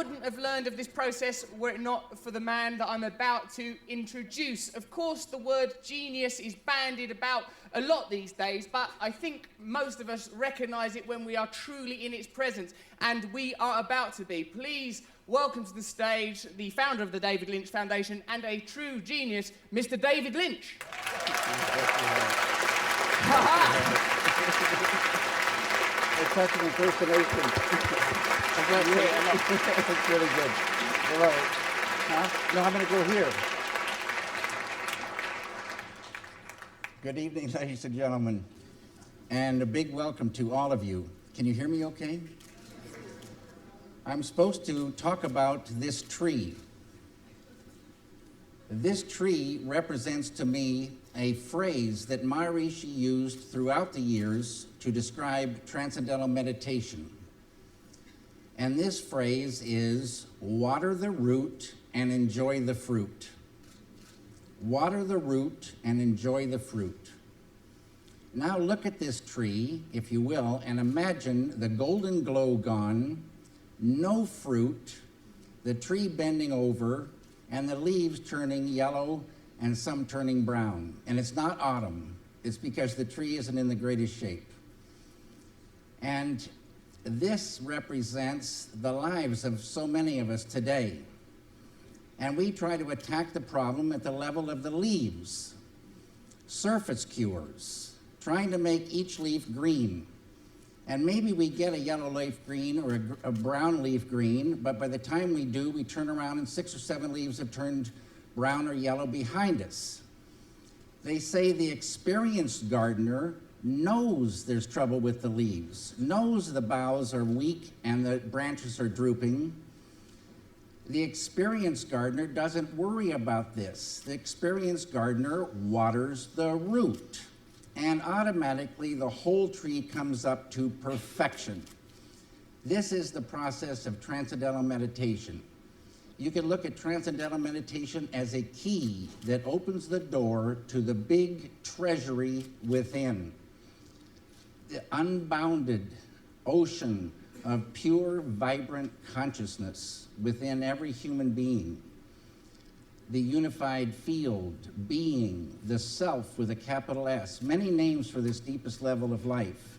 wouldn't have learned of this process were it not for the man that I'm about to introduce. Of course, the word genius is bandied about a lot these days, but I think most of us recognise it when we are truly in its presence, and we are about to be. Please welcome to the stage the founder of the David Lynch Foundation and a true genius, Mr. David Lynch. It's such an impersonation. It's really good. Hello. Huh? No, I'm going to go here. Good evening, ladies and gentlemen, and a big welcome to all of you. Can you hear me okay? I'm supposed to talk about this tree. This tree represents to me a phrase that Maharishi used throughout the years to describe transcendental meditation. And this phrase is, water the root and enjoy the fruit. Water the root and enjoy the fruit. Now look at this tree, if you will, and imagine the golden glow gone, no fruit, the tree bending over, and the leaves turning yellow and some turning brown. And it's not autumn. It's because the tree isn't in the greatest shape. And this represents the lives of so many of us today. And we try to attack the problem at the level of the leaves. Surface cures, trying to make each leaf green. And maybe we get a yellow leaf green or a brown leaf green, but by the time we do, we turn around and 6 or 7 leaves have turned brown or yellow behind us. They say the experienced gardener knows there's trouble with the leaves, knows the boughs are weak and the branches are drooping. The experienced gardener doesn't worry about this. The experienced gardener waters the root, and automatically the whole tree comes up to perfection. This is the process of transcendental meditation. You can look at transcendental meditation as a key that opens the door to the big treasury within. The unbounded ocean of pure, vibrant consciousness within every human being. The unified field, being, the self with a capital S, many names for this deepest level of life.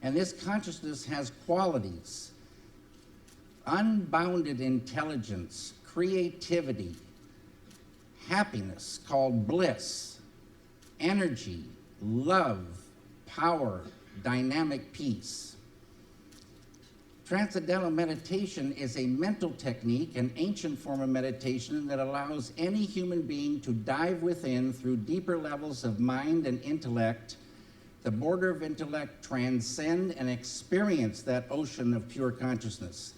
And this consciousness has qualities: unbounded intelligence, creativity, happiness called bliss, energy, love, power, dynamic peace. Transcendental meditation is a mental technique, an ancient form of meditation that allows any human being to dive within through deeper levels of mind and intellect, the border of intellect, transcend and experience that ocean of pure consciousness.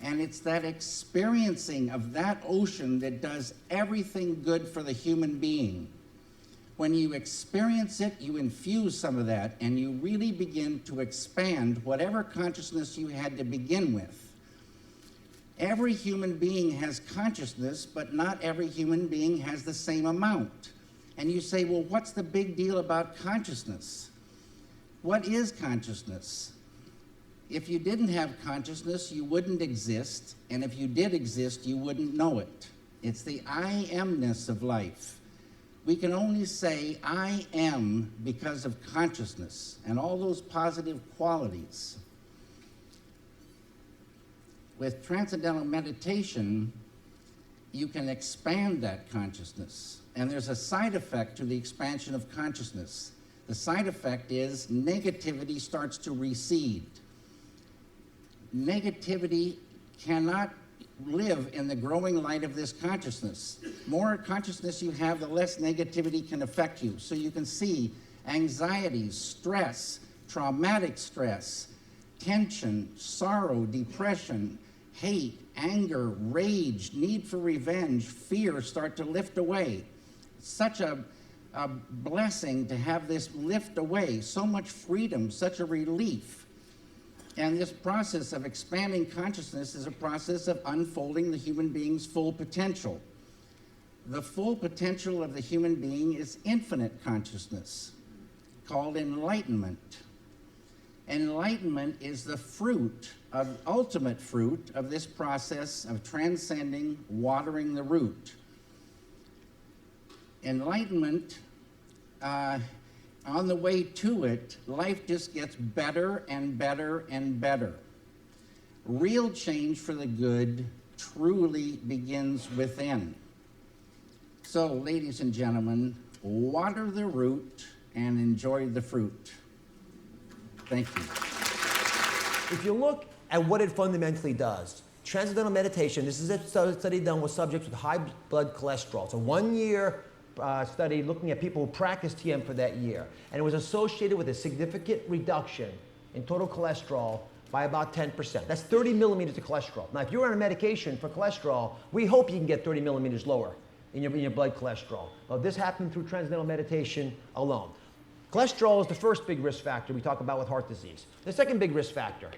And it's that experiencing of that ocean that does everything good for the human being. When you experience it, you infuse some of that, and you really begin to expand whatever consciousness you had to begin with. Every human being has consciousness, but not every human being has the same amount. And you say, well, what's the big deal about consciousness? What is consciousness? If you didn't have consciousness, you wouldn't exist, and if you did exist, you wouldn't know it. It's the I amness of life. We can only say I am because of consciousness and all those positive qualities. With transcendental meditation, you can expand that consciousness. And there's a side effect to the expansion of consciousness. The side effect is negativity starts to recede. Negativity cannot live in the growing light of this consciousness. More consciousness you have, the less negativity can affect you. So you can see anxiety, stress, traumatic stress, tension, sorrow, depression, hate, anger, rage, need for revenge, fear start to lift away. Such a blessing to have this lift away, so much freedom, such a relief. And this process of expanding consciousness is a process of unfolding the human being's full potential. The full potential of the human being is infinite consciousness, called enlightenment. Enlightenment is the ultimate fruit of this process of transcending, watering the root. Enlightenment, on the way to it, life just gets better and better and better. Real change for the good truly begins within. So, ladies and gentlemen, water the root and enjoy the fruit. Thank you. If you look at what it fundamentally does, Transcendental Meditation, this is a study done with subjects with high blood cholesterol. It's a one-year study looking at people who practiced TM for that year. And it was associated with a significant reduction in total cholesterol by about 10%. That's 30 millimeters of cholesterol. Now, if you're on a medication for cholesterol, we hope you can get 30 millimeters lower in your blood cholesterol. Well, this happened through Transcendental Meditation alone. Cholesterol is the first big risk factor we talk about with heart disease. The second big risk factor,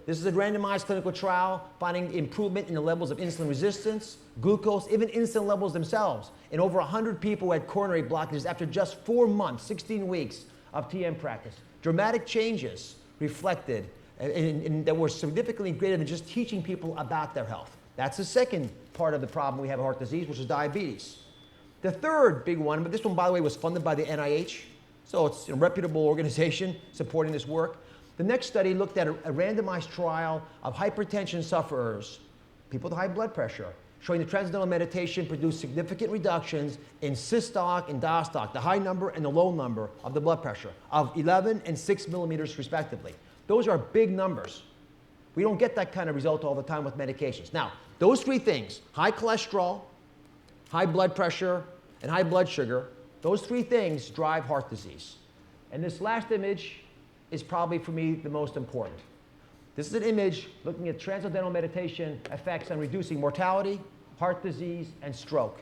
this is a randomized clinical trial finding improvement in the levels of insulin resistance, glucose, even insulin levels themselves in over 100 people who had coronary blockages after just 4 months, 16 weeks of TM practice. Dramatic changes reflected that were significantly greater than just teaching people about their health. That's the second part of the problem we have with heart disease, which is diabetes. The third big one, but this one, by the way, was funded by the NIH, so it's a reputable organization supporting this work. The next study looked at a randomized trial of hypertension sufferers, people with high blood pressure, showing that Transcendental Meditation produced significant reductions in systolic and diastolic, the high number and the low number of the blood pressure, of 11 and 6 millimeters respectively. Those are big numbers. We don't get that kind of result all the time with medications. Now, those three things, high cholesterol, high blood pressure, and high blood sugar, those three things drive heart disease. And this last image is probably, for me, the most important. This is an image looking at Transcendental Meditation effects on reducing mortality, heart disease, and stroke.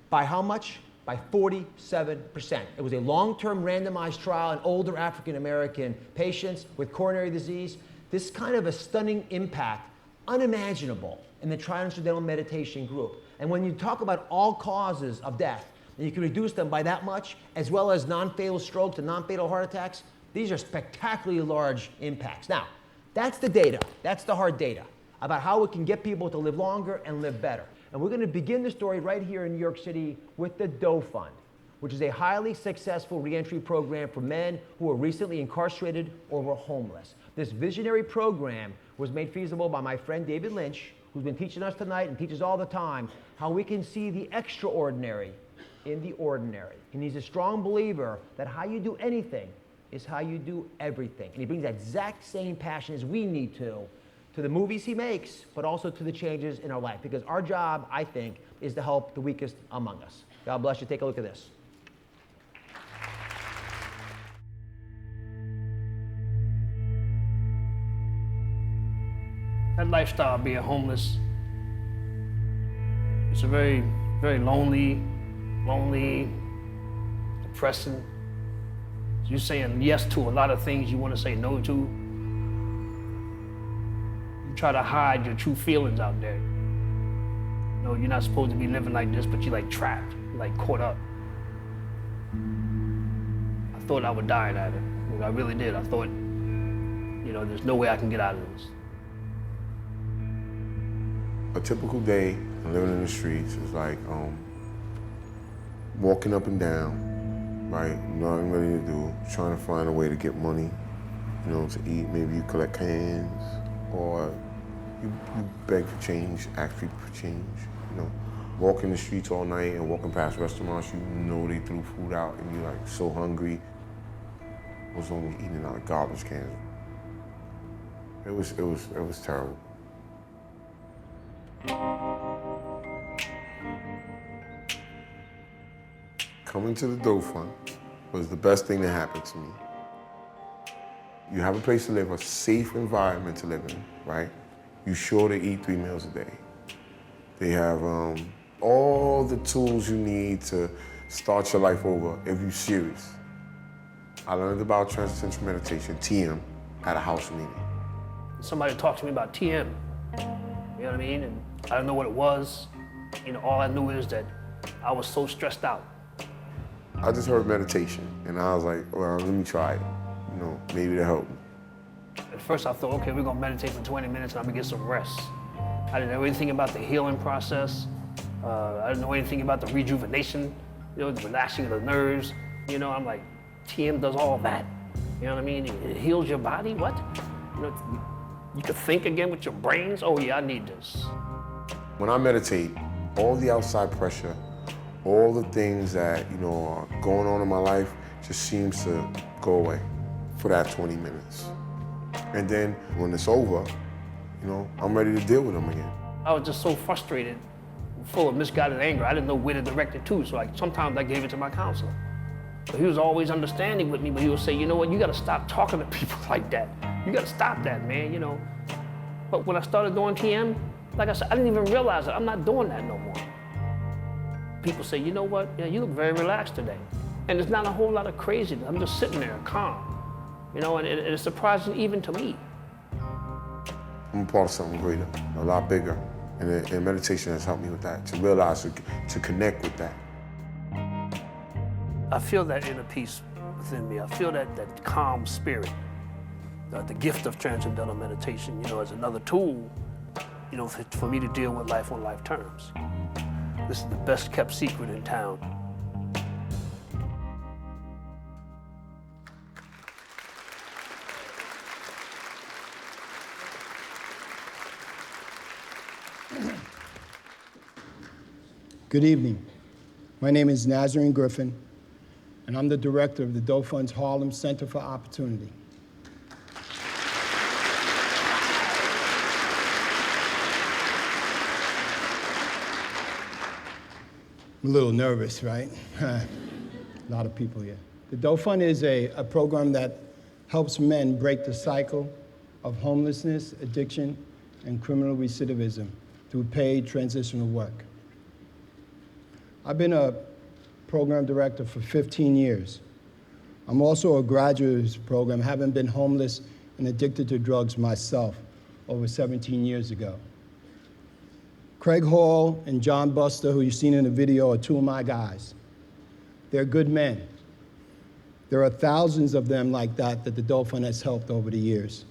By how much? By 47%. It was a long-term randomized trial in older African-American patients with coronary disease. This kind of a stunning impact, unimaginable in the Transcendental Meditation group. And when you talk about all causes of death, and you can reduce them by that much, as well as non-fatal strokes and non-fatal heart attacks, these are spectacularly large impacts. Now, that's the data. That's the hard data about how we can get people to live longer and live better. And we're going to begin the story right here in New York City with the Doe Fund, which is a highly successful reentry program for men who were recently incarcerated or were homeless. This visionary program was made feasible by my friend David Lynch, who's been teaching us tonight and teaches all the time how we can see the extraordinary in the ordinary. And he's a strong believer that how you do anything is how you do everything. And he brings that exact same passion as we need to the movies he makes, but also to the changes in our life. Because our job, I think, is to help the weakest among us. God bless you. Take a look at this. That lifestyle of being homeless, it's a very, very lonely, depressing. You're saying yes to a lot of things you want to say no to. You try to hide your true feelings out there. You know, you're not supposed to be living like this, but you're like trapped, you're like caught up. I thought I would die at it. I really did. I thought, you know, there's no way I can get out of this. A typical day living in the streets is like walking up and down, right? Nothing really to do, trying to find a way to get money, you know, to eat. Maybe you collect cans, or you beg for change, ask people for change, you know. Walking the streets all night and walking past restaurants, you know they threw food out and you're like so hungry. I was only eating out of garbage cans. It was terrible. Coming to the Doe Fund was the best thing that happened to me. You have a place to live, a safe environment to live in, right? You're sure to eat 3 meals a day. They have all the tools you need to start your life over if you're serious. I learned about Transcendental Meditation, TM, at a house meeting. Somebody talked to me about TM, you know what I mean? And I didn't know what it was. You know, all I knew is that I was so stressed out. I just heard meditation, and I was like, well, let me try it. you know, maybe to help me. At first I thought, okay, we're gonna meditate for 20 minutes and I'm gonna get some rest. I didn't know anything about the healing process. I didn't know anything about the rejuvenation, you know, the relaxing of the nerves. You know, I'm like, TM does all that. You know what I mean? It heals your body, what? You know, you can think again with your brains. Oh yeah, I need this. When I meditate, all the outside pressure, all the things that, you know, are going on in my life just seems to go away for that 20 minutes. And then when it's over, you know, I'm ready to deal with them again. I was just so frustrated, full of misguided anger. I didn't know where to direct it to, so sometimes I gave it to my counselor. But he was always understanding with me, but he would say, you know what, you gotta stop talking to people like that. You gotta stop that, man, you know. But when I started doing TM, like I said, I didn't even realize it. I'm not doing that no more. People say, you know what, yeah, you look very relaxed today. And there's not a whole lot of craziness. I'm just sitting there calm, you know, and it's surprising even to me. I'm a part of something greater, a lot bigger. And meditation has helped me with that, to realize, to connect with that. I feel that inner peace within me. I feel that calm spirit. The gift of Transcendental Meditation, you know, as another tool, you know, for me to deal with life on life terms. This is the best kept secret in town. Good evening. My name is Nazarene Griffin, and I'm the director of the Doe Fund's Harlem Center for Opportunity. I'm a little nervous, right? A lot of people here. The Doe Fund is a program that helps men break the cycle of homelessness, addiction, and criminal recidivism through paid transitional work. I've been a program director for 15 years. I'm also a graduate of this program, having been homeless and addicted to drugs myself over 17 years ago. Craig Hall and John Buster, who you've seen in the video, are two of my guys. They're good men. There are thousands of them like that the Doe Fund has helped over the years.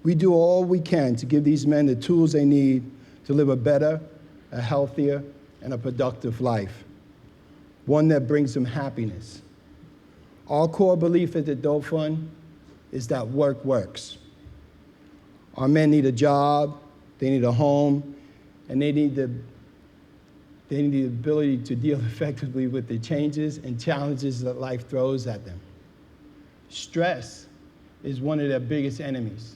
We do all we can to give these men the tools they need to live a better, a healthier, and a productive life, one that brings them happiness. Our core belief at the Doe Fund is that work works. Our men need a job, they need a home, and they need the ability to deal effectively with the changes and challenges that life throws at them. Stress is one of their biggest enemies.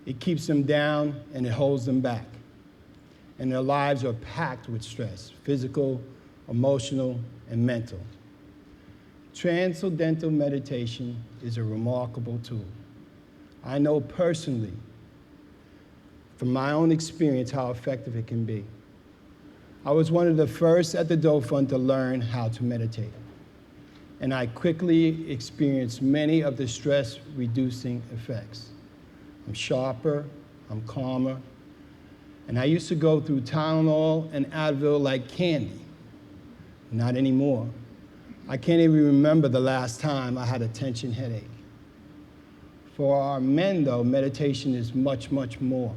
It keeps them down and it holds them back. And their lives are packed with stress, physical, emotional, and mental. Transcendental meditation is a remarkable tool. I know personally, from my own experience, how effective it can be. I was one of the first at the Doe Fund to learn how to meditate. And I quickly experienced many of the stress-reducing effects. I'm sharper, I'm calmer, and I used to go through Tylenol and Advil like candy. Not anymore. I can't even remember the last time I had a tension headache. For our men, though, meditation is much, much more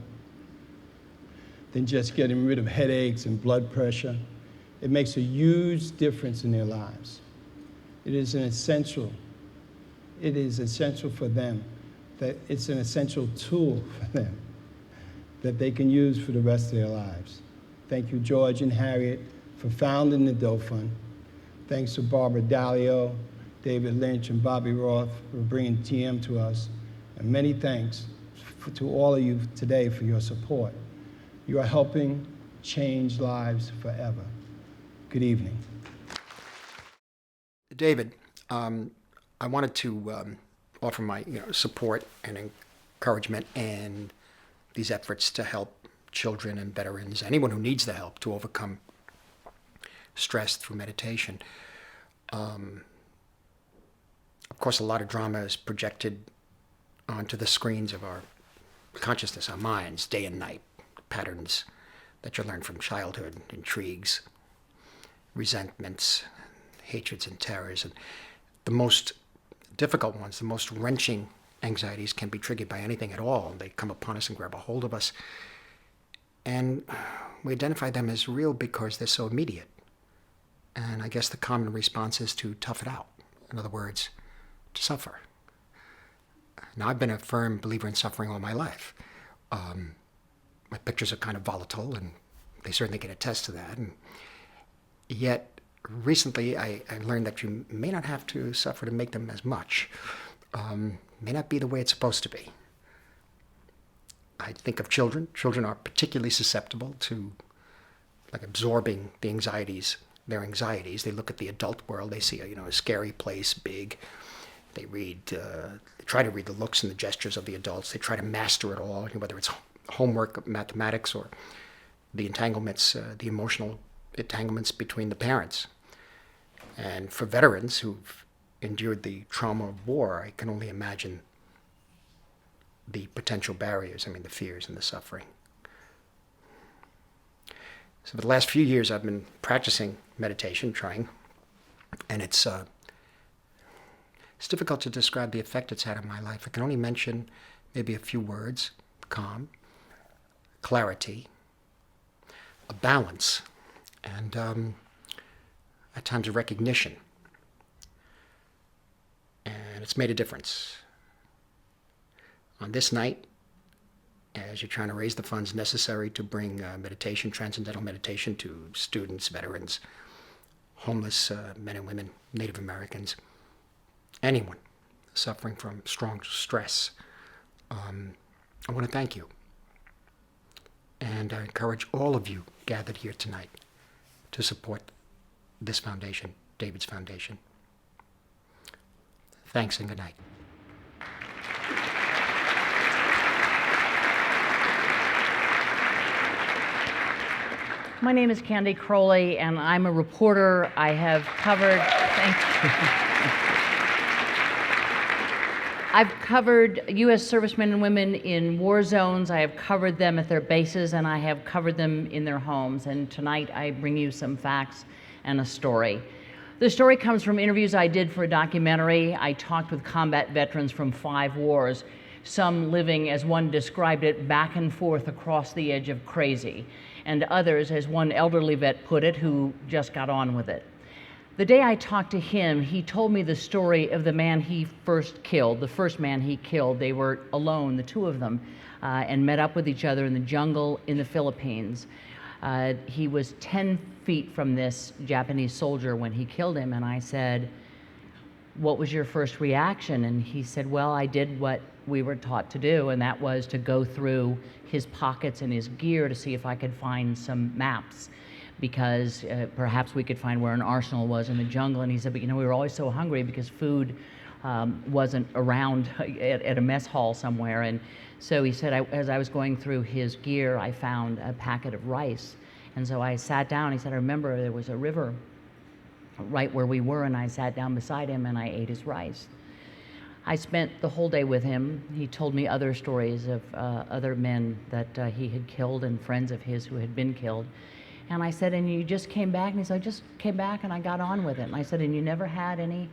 than just getting rid of headaches and blood pressure. It makes a huge difference in their lives. It is essential for them, that it's an essential tool for them that they can use for the rest of their lives. Thank you, George and Harriet, for founding the Doe Fund. Thanks to Barbara Dalio, David Lynch, and Bobby Roth for bringing TM to us. And many thanks to all of you today for your support. You are helping change lives forever. Good evening. David, I wanted to offer my support and encouragement and these efforts to help children and veterans, anyone who needs the help to overcome stress through meditation. Of course, a lot of drama is projected onto the screens of our consciousness, our minds, day and night, patterns that you learn from childhood, intrigues, resentments, hatreds, and terrors. And the most difficult ones, the most wrenching anxieties can be triggered by anything at all. They come upon us and grab a hold of us. And we identify them as real because they're so immediate. And I guess the common response is to tough it out. In other words, to suffer. Now, I've been a firm believer in suffering all my life. My pictures are kind of volatile, and they certainly can attest to that. And yet, recently, I learned that you may not have to suffer to make them as much. May not be the way it's supposed to be. I think of children. Children are particularly susceptible to absorbing the anxieties, their anxieties. They look at the adult world. They see a scary place, big. They try to read the looks and the gestures of the adults. They try to master it all, whether it's homework, mathematics, or the entanglements, the emotional entanglements between the parents. And for veterans who've endured the trauma of war, I can only imagine the potential barriers, the fears and the suffering. So for the last few years, I've been practicing meditation, trying, and it's difficult to describe the effect it's had on my life. I can only mention maybe a few words: calm, clarity, a balance, and at times a recognition. And it's made a difference. On this night, as you're trying to raise the funds necessary to bring meditation, transcendental meditation, to students, veterans, homeless men and women, Native Americans, anyone suffering from strong stress, I want to thank you. And I encourage all of you gathered here tonight to support this foundation, David's Foundation. Thanks and good night. My name is Candy Crowley, and I'm a reporter. I have covered, thank you. I've covered U.S. servicemen and women in war zones. I have covered them at their bases, and I have covered them in their homes. And tonight I bring you some facts and a story. The story comes from interviews I did for a documentary. I talked with combat veterans from 5 wars, some living, as one described it, back and forth across the edge of crazy, and others, as one elderly vet put it, who just got on with it. The day I talked to him, he told me the story of the man he first killed, the first man he killed. They were alone, the two of them, and met up with each other in the jungle in the Philippines. He was 10 feet from this Japanese soldier when he killed him, and I said, "What was your first reaction?" And he said, "Well, I did what we were taught to do, and that was to go through his pockets and his gear to see if I could find some maps, because perhaps we could find where an arsenal was in the jungle." And he said, "But we were always so hungry because food wasn't around at a mess hall somewhere." And so he said, as I was going through his gear, I found a packet of rice. And so I sat down. He said, "I remember there was a river right where we were, and I sat down beside him and I ate his rice." I spent the whole day with him. He told me other stories of other men that he had killed and friends of his who had been killed. And I said, "And you just came back?" And he said, "I just came back and I got on with it." And I said, "And you never had any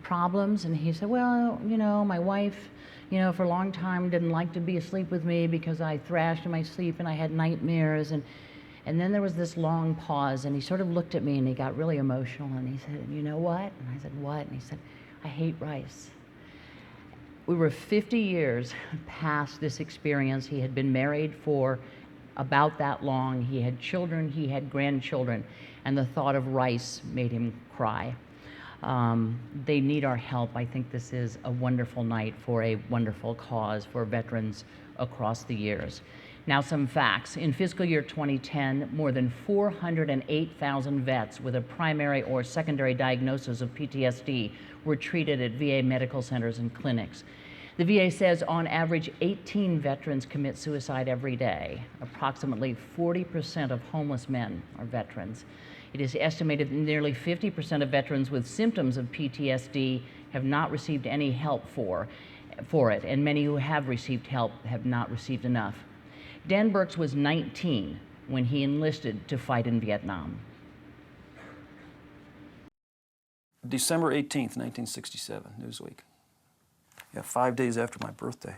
problems?" And he said, "Well, my wife, for a long time didn't like to be asleep with me because I thrashed in my sleep and I had nightmares." And then there was this long pause, and he sort of looked at me and he got really emotional, and he said, "You know what?" And I said, "What?" And he said, "I hate rice." We were 50 years past this experience. He had been married for about that long. He had children, he had grandchildren, and the thought of rice made him cry. They need our help. I think this is a wonderful night for a wonderful cause for veterans across the years. Now, some facts. In fiscal year 2010, more than 408,000 vets with a primary or secondary diagnosis of PTSD were treated at VA medical centers and clinics. The VA says on average 18 veterans commit suicide every day. Approximately 40% of homeless men are veterans. It is estimated that nearly 50% of veterans with symptoms of PTSD have not received any help for it, and many who have received help have not received enough. Dan Burks was 19 when he enlisted to fight in Vietnam. December 18th, 1967, Newsweek. Yeah, 5 days after my birthday.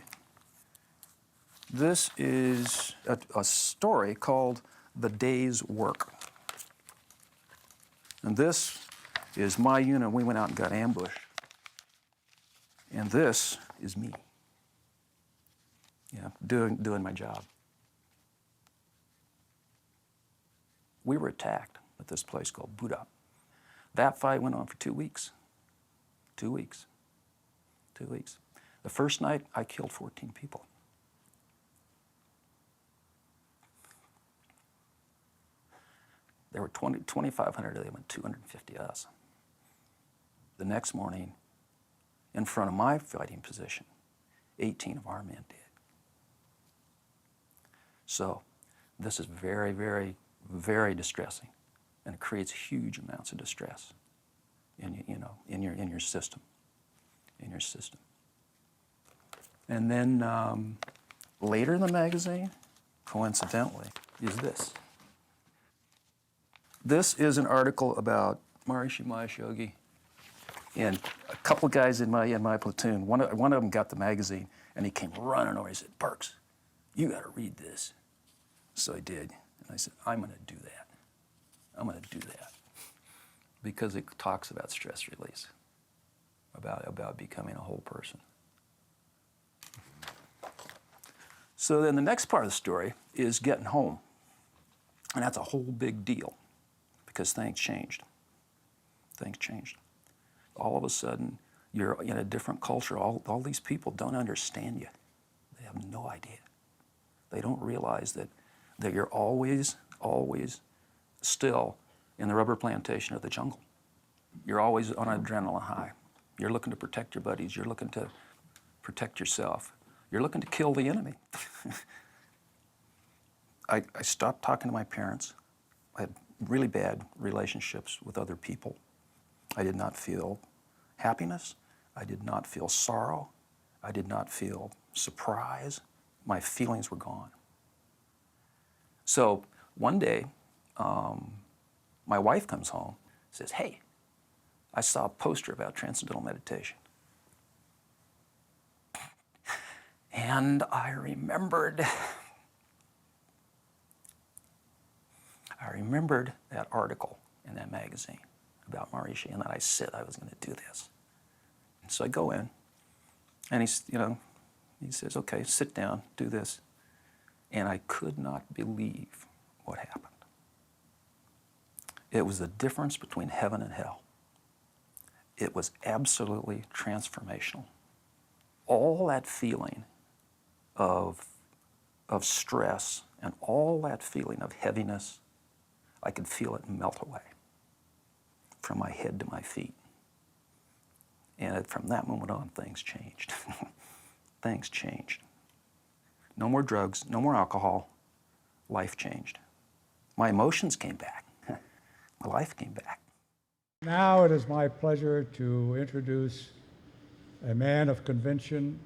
This is a story called The Day's Work. And this is my unit. We went out and got ambushed. And this is me, doing my job. We were attacked at this place called Buda. That fight went on for 2 weeks. 2 weeks. 2 weeks. The first night, I killed 14 people. There were 2,500 of them and 250 of us. The next morning, in front of my fighting position, 18 of our men did. So this is very, very, very distressing, and it creates huge amounts of distress in your system, And then later in the magazine, coincidentally, is this. This is an article about Maharishi Mahesh Yogi and a couple guys in my platoon. One of them got the magazine, and he came running over. He said, "Parks, you got to read this." So I did, and I said, "I'm going to do that. I'm going to do that," because it talks about stress release, about becoming a whole person. So then the next part of the story is getting home, and that's a whole big deal because things changed. Things changed. All of a sudden, you're in a different culture. All these people don't understand you. They have no idea. They don't realize that you're always still in the rubber plantation of the jungle. You're always on an adrenaline high. You're looking to protect your buddies. You're looking to protect yourself. You're looking to kill the enemy. I stopped talking to my parents. I had really bad relationships with other people. I did not feel happiness. I did not feel sorrow. I did not feel surprise. My feelings were gone. So one day, my wife comes home, says, "Hey, I saw a poster about Transcendental Meditation." And I remembered that article in that magazine about Maharishi, and that I said I was going to do this. And so I go in, and he says, "Okay, sit down, do this." And I could not believe what happened. It was the difference between heaven and hell. It was absolutely transformational. All that feeling of stress and all that feeling of heaviness, I could feel it melt away from my head to my feet. And from that moment on, things changed. Things changed. No more drugs, no more alcohol. Life changed. My emotions came back. My life came back. Now it is my pleasure to introduce a man of conviction,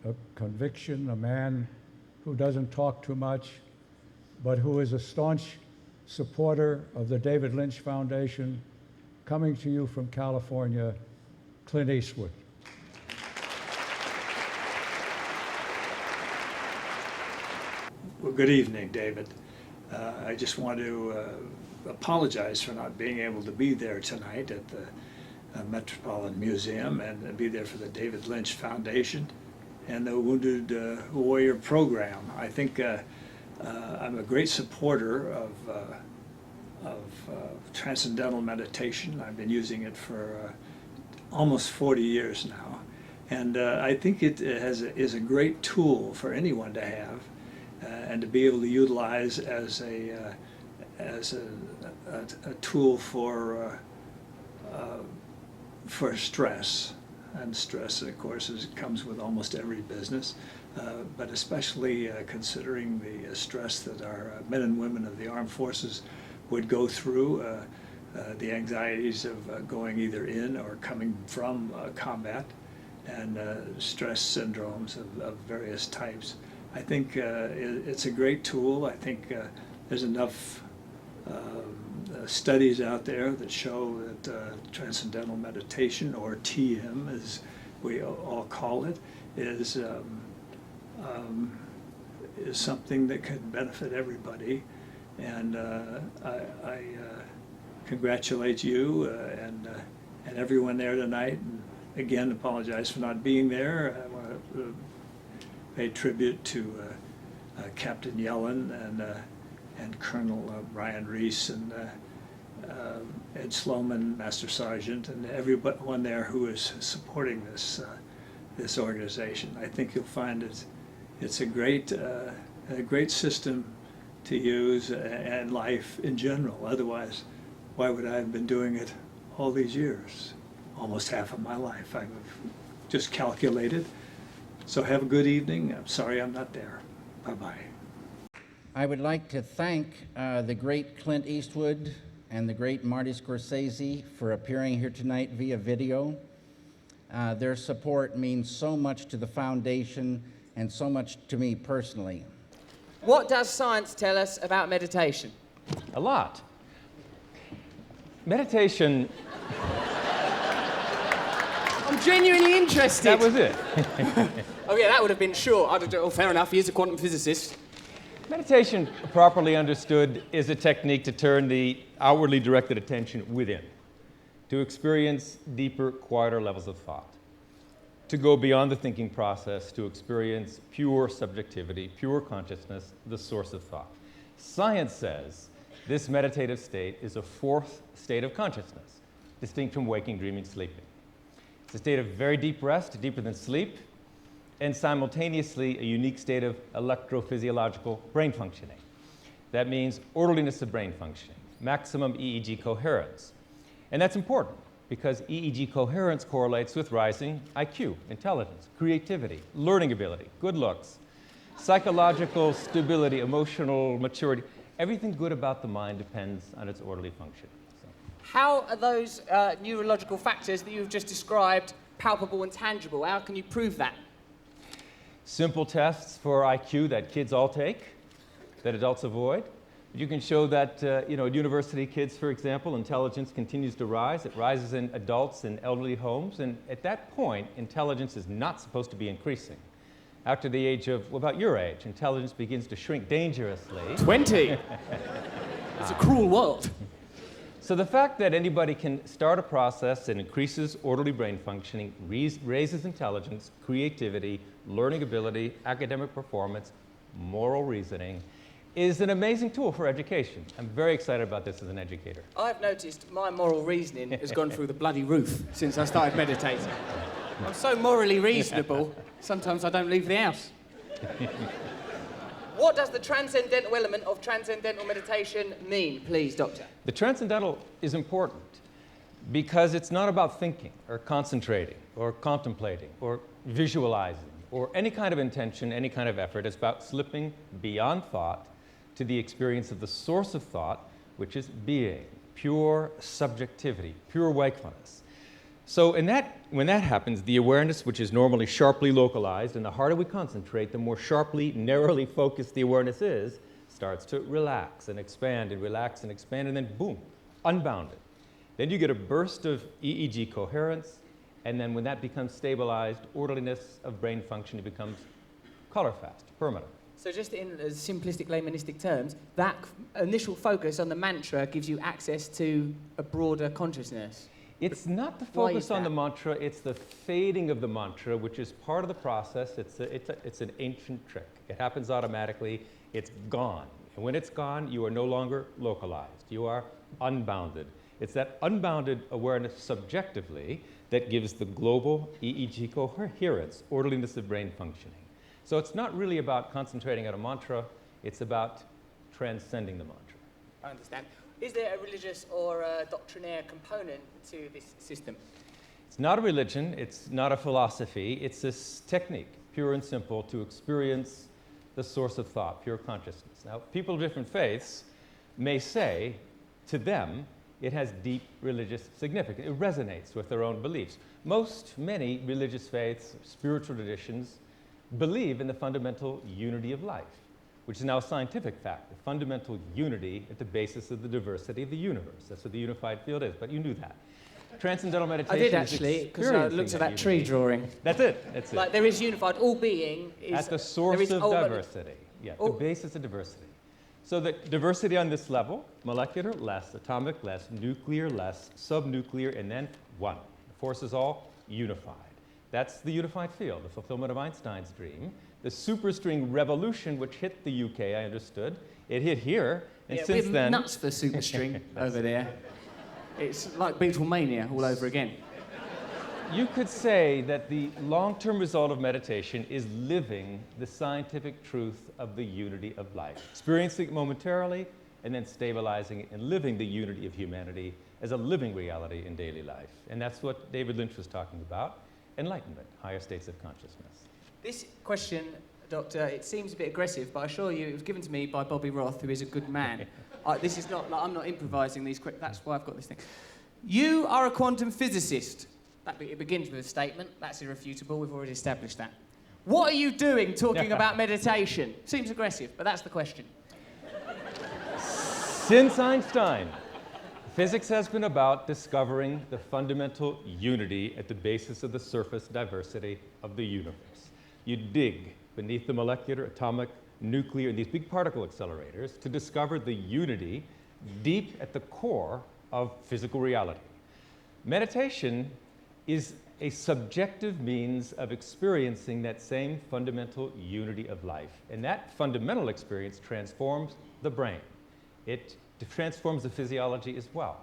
a man who doesn't talk too much, but who is a staunch supporter of the David Lynch Foundation, coming to you from California, Clint Eastwood. Well, good evening, David. I just want to apologize for not being able to be there tonight at the Metropolitan Museum and be there for the David Lynch Foundation and the Wounded Warrior Program. I think I'm a great supporter of Transcendental Meditation. I've been using it for almost 40 years now. And I think it is a great tool for anyone to have and to be able to utilize as a tool for stress. And stress, of course, comes with almost every business, but especially considering the stress that our men and women of the armed forces would go through, the anxieties of going either in or coming from combat, and stress syndromes of various types. I think it's a great tool. I think there's enough studies out there that show that Transcendental Meditation, or TM as we all call it, is something that could benefit everybody. And I congratulate you and everyone there tonight. And again, apologize for not being there. I want to pay tribute to Captain Yellen and Colonel Brian Reese and Ed Sloman, Master Sergeant, and everyone there who is supporting this organization. I think you'll find it's a great system to use and life in general. Otherwise, why would I have been doing it all these years? Almost half of my life, I've just calculated. So have a good evening. I'm sorry I'm not there. Bye-bye. I would like to thank the great Clint Eastwood and the great Marty Scorsese for appearing here tonight via video. Their support means so much to the foundation and so much to me personally. What does science tell us about meditation? A lot. Meditation... I'm genuinely interested. That was it. Oh yeah, that would have been short. I'd have done, oh, fair enough, he's a quantum physicist. Meditation, properly understood, is a technique to turn the outwardly directed attention within, to experience deeper, quieter levels of thought, to go beyond the thinking process, to experience pure subjectivity, pure consciousness, the source of thought. Science says this meditative state is a fourth state of consciousness, distinct from waking, dreaming, sleeping. It's a state of very deep rest, deeper than sleep, and simultaneously a unique state of electrophysiological brain functioning. That means orderliness of brain functioning, maximum EEG coherence. And that's important because EEG coherence correlates with rising IQ, intelligence, creativity, learning ability, good looks, psychological stability, emotional maturity. Everything good about the mind depends on its orderly function. How are those neurological factors that you've just described palpable and tangible? How can you prove that? Simple tests for IQ that kids all take, that adults avoid. You can show that, university kids, for example, intelligence continues to rise. It rises in adults in elderly homes, and at that point, intelligence is not supposed to be increasing. After the age of, well, about your age, intelligence begins to shrink dangerously. 20? It's a cruel world. So the fact that anybody can start a process that increases orderly brain functioning, raises intelligence, creativity, learning ability, academic performance, moral reasoning, is an amazing tool for education. I'm very excited about this as an educator. I've noticed my moral reasoning has gone through the bloody roof since I started meditating. I'm so morally reasonable, sometimes I don't leave the house. What does the transcendental element of transcendental meditation mean, please, Doctor? The transcendental is important because it's not about thinking or concentrating or contemplating or visualizing or any kind of intention, any kind of effort. It's about slipping beyond thought to the experience of the source of thought, which is being, pure subjectivity, pure wakefulness. So when that happens, the awareness, which is normally sharply localized, and the harder we concentrate, the more sharply, narrowly focused the awareness is, starts to relax and expand and relax and expand, and then boom, unbounded. Then you get a burst of EEG coherence, and then when that becomes stabilized, orderliness of brain function becomes color fast, permanent. So just in simplistic laymanistic terms, that initial focus on the mantra gives you access to a broader consciousness. It's not the focus on the mantra, it's the fading of the mantra, which is part of the process. It's an ancient trick. It happens automatically. It's gone. And when it's gone, you are no longer localized. You are unbounded. It's that unbounded awareness subjectively that gives the global EEG coherence, orderliness of brain functioning. So it's not really about concentrating on a mantra, it's about transcending the mantra. I understand. Is there a religious or a doctrinaire component to this system? It's not a religion, it's not a philosophy, it's this technique, pure and simple, to experience the source of thought, pure consciousness. Now, people of different faiths may say, to them, it has deep religious significance. It resonates with their own beliefs. Many religious faiths, spiritual traditions, believe in the fundamental unity of life, which is now a scientific fact, the fundamental unity at the basis of the diversity of the universe. That's what the unified field is, but you knew that. Transcendental I meditation. did actually, because I looked at that tree drawing. That's it. That's it. Like there is unified, all being is at the source of diversity. Yeah, the basis of diversity. So the diversity on this level: molecular, less atomic, less nuclear, less subnuclear, and then one. The force is all unified. That's the unified field, the fulfillment of Einstein's dream. The superstring revolution, which hit the UK, I understood, it hit here, and since then... nuts for superstring over there. It's like Beatlemania all over again. You could say that the long-term result of meditation is living the scientific truth of the unity of life, experiencing it momentarily, and then stabilizing it and living the unity of humanity as a living reality in daily life. And that's what David Lynch was talking about: enlightenment, higher states of consciousness. This question, Doctor, it seems a bit aggressive, but I assure you it was given to me by Bobby Roth, who is a good man. This is not, like, I'm not improvising these questions, that's why I've got this thing. You are a quantum physicist. It begins with a statement, that's irrefutable, we've already established that. What are you doing talking about meditation? Seems aggressive, but that's the question. Since Einstein, physics has been about discovering the fundamental unity at the basis of the surface diversity of the universe. You dig beneath the molecular, atomic, nuclear, and these big particle accelerators to discover the unity deep at the core of physical reality. Meditation is a subjective means of experiencing that same fundamental unity of life. And that fundamental experience transforms the brain. It transforms the physiology as well.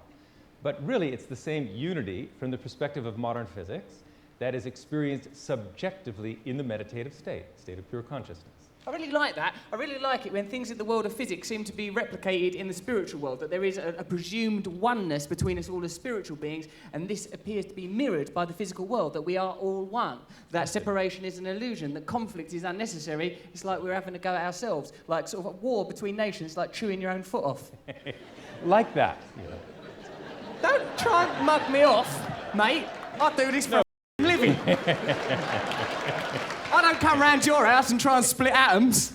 But really, it's the same unity from the perspective of modern physics that is experienced subjectively in the meditative state of pure consciousness. I really like that. I really like it when things in the world of physics seem to be replicated in the spiritual world, that there is a presumed oneness between us all as spiritual beings, and this appears to be mirrored by the physical world, that we are all one, that separation is an illusion, that conflict is unnecessary. It's like we're having a go at ourselves, like sort of a war between nations, like chewing your own foot off. Like that. Don't try and mug me off, mate. I do this for a living. I don't come round your house and try and split atoms.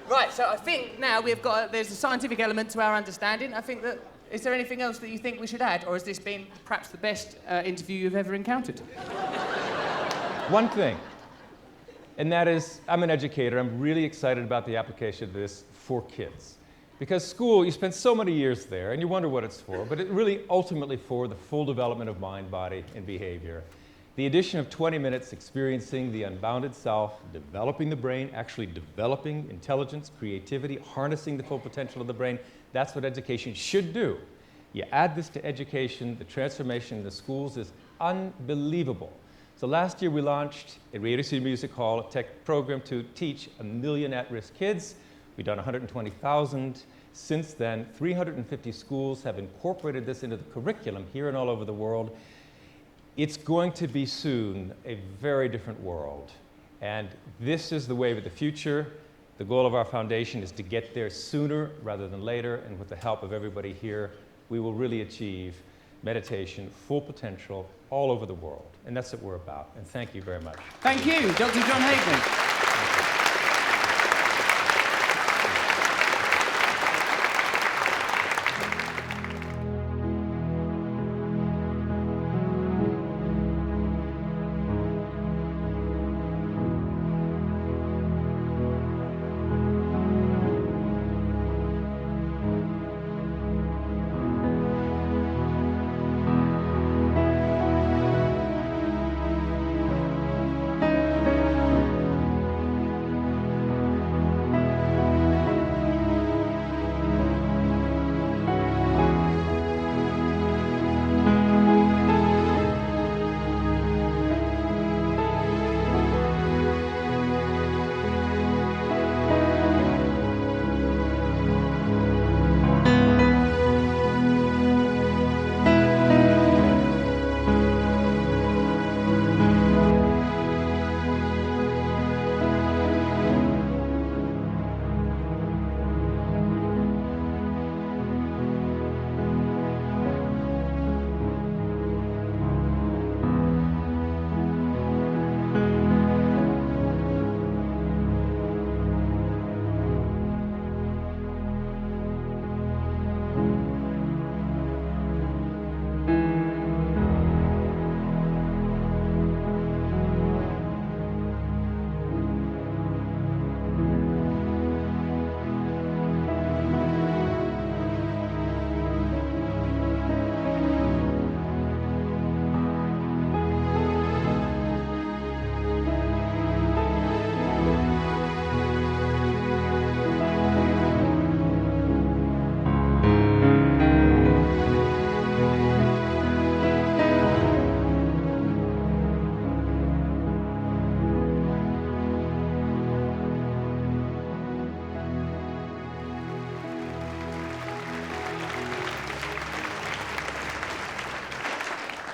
Right, so I think now there's a scientific element to our understanding. I think that, is there anything else that you think we should add, or has this been perhaps the best interview you've ever encountered? One thing, and that is, I'm an educator. I'm really excited about the application of this for kids. Because school, you spend so many years there, and you wonder what it's for, but it's really ultimately for the full development of mind, body, and behavior. The addition of 20 minutes experiencing the unbounded self, developing the brain, actually developing intelligence, creativity, harnessing the full potential of the brain, that's what education should do. You add this to education, the transformation in the schools is unbelievable. So last year we launched at Radio City Music Hall a tech program to teach 1 million at-risk kids. We've done 120,000. Since then, 350 schools have incorporated this into the curriculum here and all over the world. It's going to be soon a very different world. And this is the wave of the future. The goal of our foundation is to get there sooner rather than later. And with the help of everybody here, we will really achieve meditation, full potential, all over the world. And that's what we're about. And thank you very much. Thank you, Dr. John Hagelin.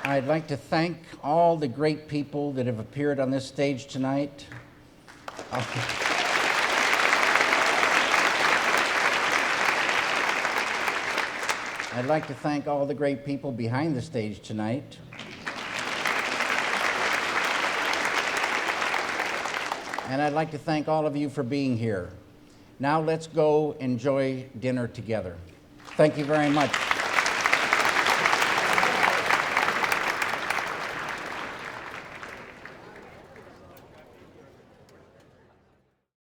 I'd like to thank all the great people that have appeared on this stage tonight. I'd like to thank all the great people behind the stage tonight. And I'd like to thank all of you for being here. Now let's go enjoy dinner together. Thank you very much.